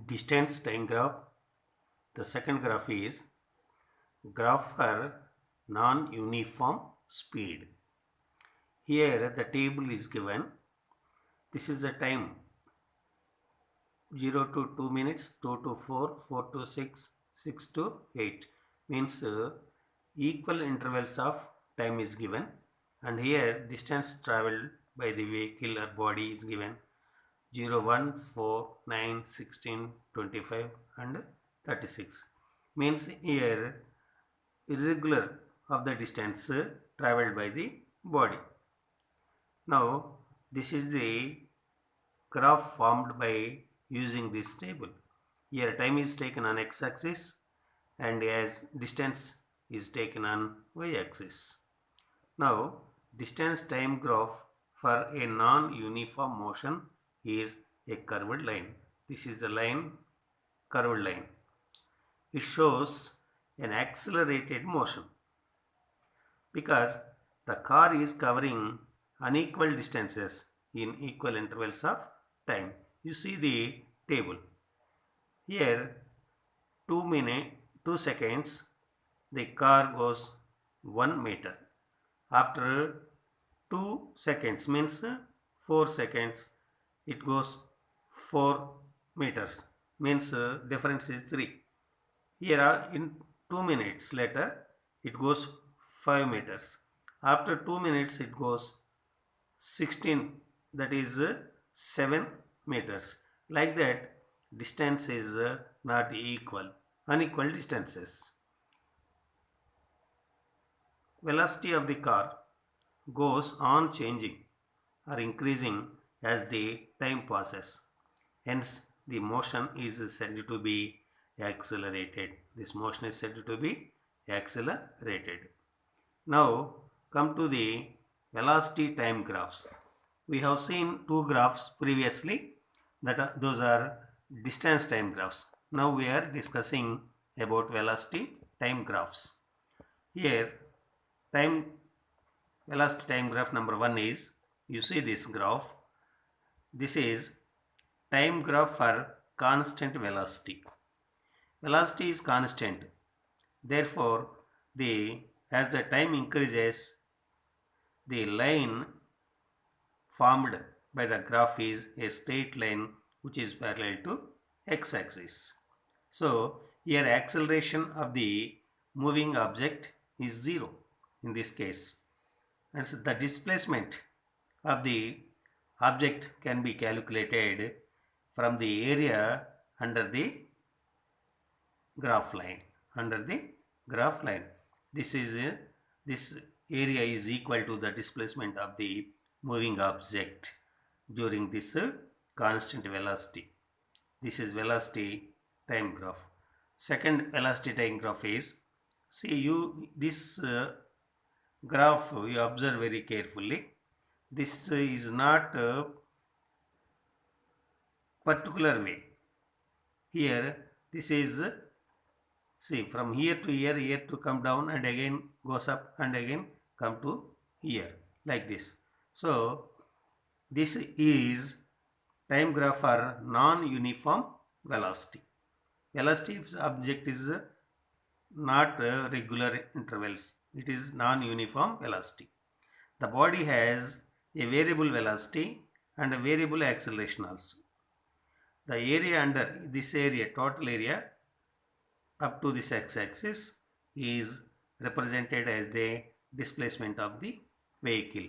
distance time graph. The second graph is graph for non-uniform speed. Here the table is given. This is the time 0 to 2 minutes, 2 to 4, 4 to 6, 6 to 8. Means equal intervals of time is given, and here distance traveled by the vehicle or body is given 0, 1, 4, 9, 16, 25 and 36. Means here irregular of the distance traveled by the body. Now this is the graph formed by using this table. Here time is taken on x-axis and as distance is taken on y-axis. Now distance time graph for a non-uniform motion is a curved line. This is the line, curved line. It shows an accelerated motion because the car is covering unequal distances in equal intervals of time. You see the table. Here 2 seconds the car goes 1 meter. After 2 seconds means 4 seconds it goes 4 meters, means difference is 3. Here are in 2 minutes later it goes 5 meters. After 2 minutes it goes 16, that is 7 meters. Like that distance is not equal, unequal distances. Velocity of the car goes on changing or increasing as the time passes. Hence the motion is said to be accelerated. This motion is said to be accelerated. Now come to the velocity time graphs. We have seen two graphs previously, those are distance time graphs. Now we are discussing about velocity time graphs. Here velocity time graph number 1 is, you see this graph, this is time graph for constant velocity. Velocity is constant, therefore as the time increases, the line formed by the graph is a straight line which is parallel to x-axis. So here acceleration of the moving object is 0 in this case, and so the displacement of the object can be calculated from the area under the graph line. This area is equal to the displacement of the moving object during this constant velocity. This is velocity time graph. Second velocity time graph is, see this graph you observe very carefully. This is not a particular way. Here this is, see, from here to here to come down and again goes up and again come to here, like this. So this is time graph for non-uniform velocity. Velocity of object is not regular intervals. It is non-uniform velocity. The body has a variable velocity and a variable acceleration also. The area under this area, total area up to this x-axis, is represented as the displacement of the vehicle.